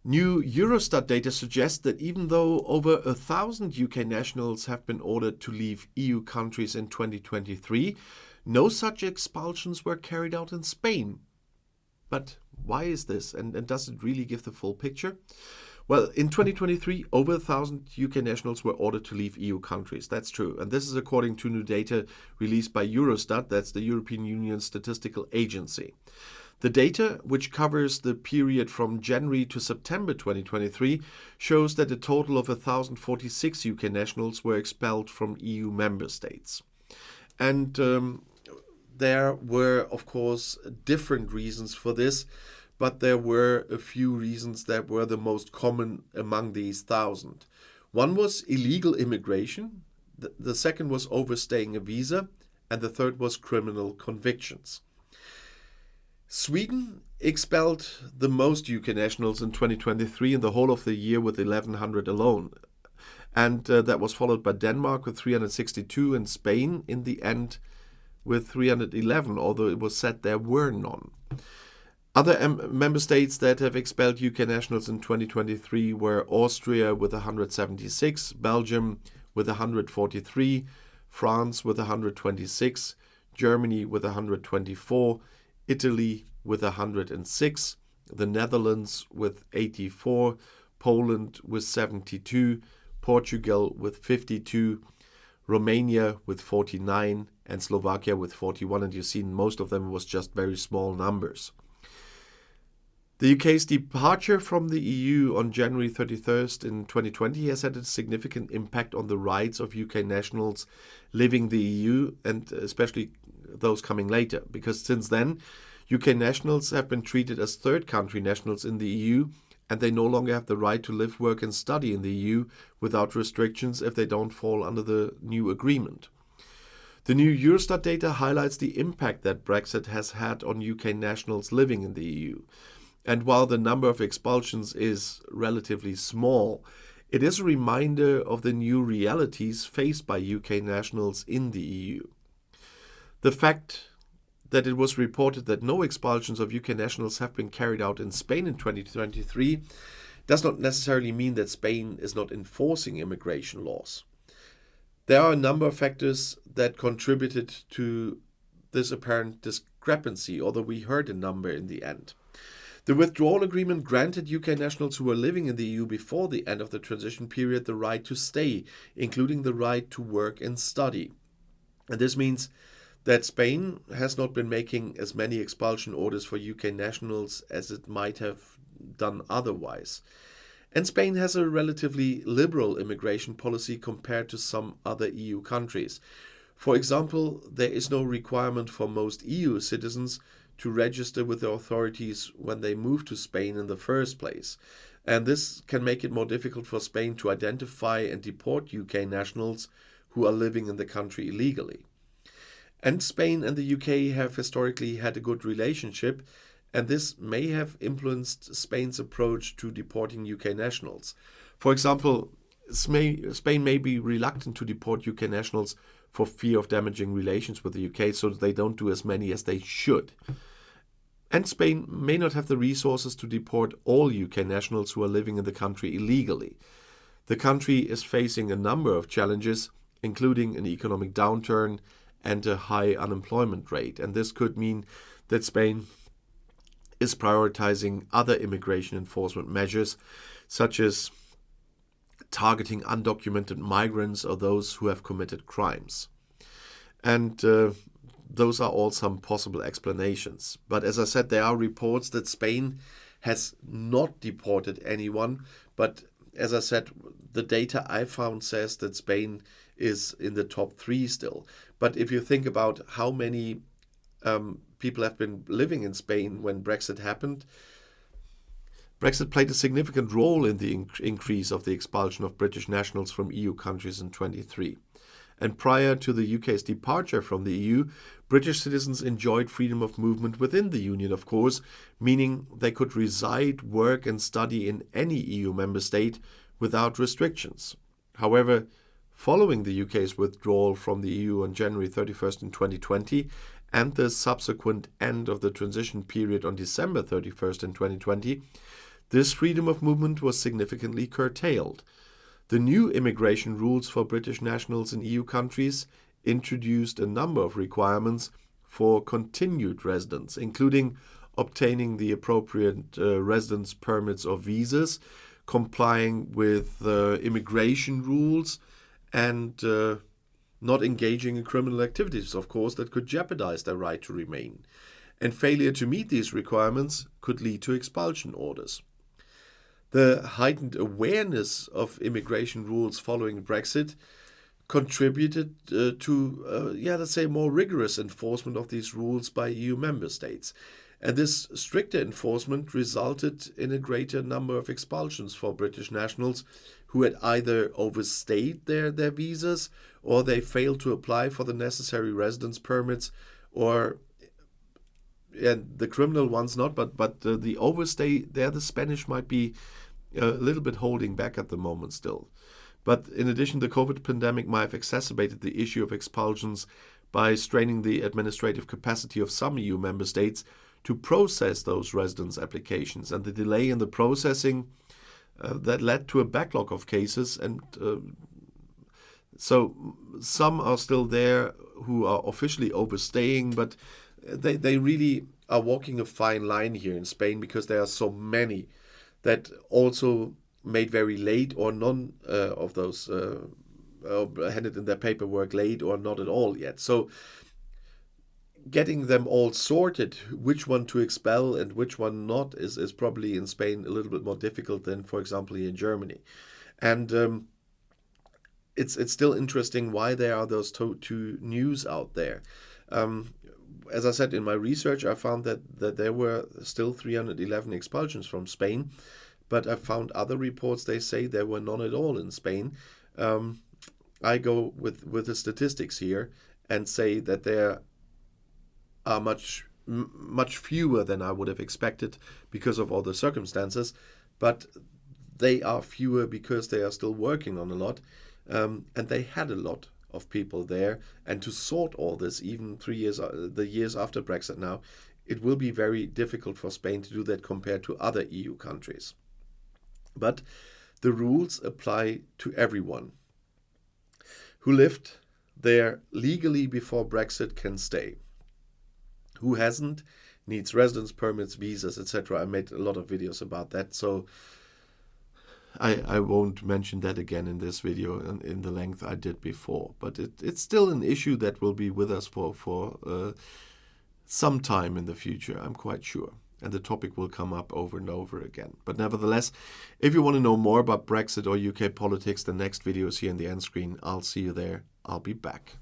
New Eurostat data suggests that even though over 1,000 UK nationals have been ordered to leave EU countries in 2023, no such expulsions were carried out in Spain. But why is this, and does it really give the full picture? Well, in 2023, over 1,000 UK nationals were ordered to leave EU countries. That's true. And this is according to new data released by Eurostat, that's the European Union Statistical Agency. The data, which covers the period from January to September 2023, shows that a total of 1,046 UK nationals were expelled from EU member states. And there were, of course, different reasons for this, but there were a few reasons that were the most common among these 1,000. One was illegal immigration, the second was overstaying a visa, and the third was criminal convictions. Sweden expelled the most UK nationals in 2023 in the whole of the year with 1,100 alone. And that was followed by Denmark with 362 and Spain in the end with 311, although it was said there were none. Other member states that have expelled UK nationals in 2023 were Austria with 176, Belgium with 143, France with 126, Germany with 124, Italy with 106, the Netherlands with 84, Poland with 72, Portugal with 52, Romania with 49, and Slovakia with 41. And you've seen most of them was just very small numbers. The UK's departure from the EU on January 31st in 2020 has had a significant impact on the rights of UK nationals living the EU, and especially those coming later, because since then, UK nationals have been treated as third country nationals in the EU, and they no longer have the right to live, work and study in the EU without restrictions if they don't fall under the new agreement. The new Eurostat data highlights the impact that Brexit has had on UK nationals living in the EU. And while the number of expulsions is relatively small, it is a reminder of the new realities faced by UK nationals in the EU. The fact that it was reported that no expulsions of UK nationals have been carried out in Spain in 2023 does not necessarily mean that Spain is not enforcing immigration laws. There are a number of factors that contributed to this apparent discrepancy, although we heard a number in the end. The withdrawal agreement granted UK nationals who were living in the EU before the end of the transition period the right to stay, including the right to work and study. And this means that Spain has not been making as many expulsion orders for UK nationals as it might have done otherwise. And Spain has a relatively liberal immigration policy compared to some other EU countries. For example, there is no requirement for most EU citizens to register with the authorities when they move to Spain in the first place. And this can make it more difficult for Spain to identify and deport UK nationals who are living in the country illegally. And Spain and the UK have historically had a good relationship, and this may have influenced Spain's approach to deporting UK nationals. For example, Spain may be reluctant to deport UK nationals for fear of damaging relations with the UK, so they don't do as many as they should. And Spain may not have the resources to deport all UK nationals who are living in the country illegally. The country is facing a number of challenges, including an economic downturn and a high unemployment rate. And this could mean that Spain is prioritizing other immigration enforcement measures, such as targeting undocumented migrants or those who have committed crimes. And those are all some possible explanations. But as I said, there are reports that Spain has not deported anyone. But as I said, the data I found says that Spain is in the top 3 still. But if you think about how many people have been living in Spain when Brexit happened, Brexit played a significant role in the increase of the expulsion of British nationals from EU countries in 2023. And prior to the UK's departure from the EU, British citizens enjoyed freedom of movement within the Union, of course, meaning they could reside, work and study in any EU member state without restrictions. However, following the UK's withdrawal from the EU on January 31st in 2020 and the subsequent end of the transition period on December 31st in 2020, this freedom of movement was significantly curtailed. The new immigration rules for British nationals in EU countries introduced a number of requirements for continued residence, including obtaining the appropriate residence permits or visas, complying with immigration rules, and not engaging in criminal activities, of course, that could jeopardize their right to remain. And failure to meet these requirements could lead to expulsion orders. The heightened awareness of immigration rules following Brexit contributed to, let's say, more rigorous enforcement of these rules by EU member states. And this stricter enforcement resulted in a greater number of expulsions for British nationals who had either overstayed their visas, or they failed to apply for the necessary residence permits, or the criminal ones not, but the overstay there, the Spanish might be a little bit holding back at the moment still. But in addition, the COVID pandemic might have exacerbated the issue of expulsions by straining the administrative capacity of some EU member states to process those residence applications, and the delay in the processing that led to a backlog of cases. And so some are still there who are officially overstaying, but they really are walking a fine line here in Spain, because there are so many that also made very late or none of those handed in their paperwork late or not at all yet. So getting them all sorted, which one to expel and which one not, is probably in Spain a little bit more difficult than, for example, in Germany. And it's still interesting why there are those two news out there. As I said, in my research, I found that there were still 311 expulsions from Spain, but I found other reports, they say there were none at all in Spain. I go with the statistics here and say that there are much fewer than I would have expected because of all the circumstances, but they are fewer because they are still working on a lot, and they had a lot of people there. And to sort all this, even the years after Brexit now, it will be very difficult for Spain to do that compared to other EU countries. But the rules apply to everyone who lived there legally before Brexit can stay. Who hasn't needs residence permits, visas, etc. I made a lot of videos about that, so I won't mention that again in this video in the length I did before. But it's still an issue that will be with us for some time in the future, I'm quite sure. And the topic will come up over and over again. But nevertheless, if you want to know more about Brexit or UK politics, the next video is here in the end screen. I'll see you there. I'll be back.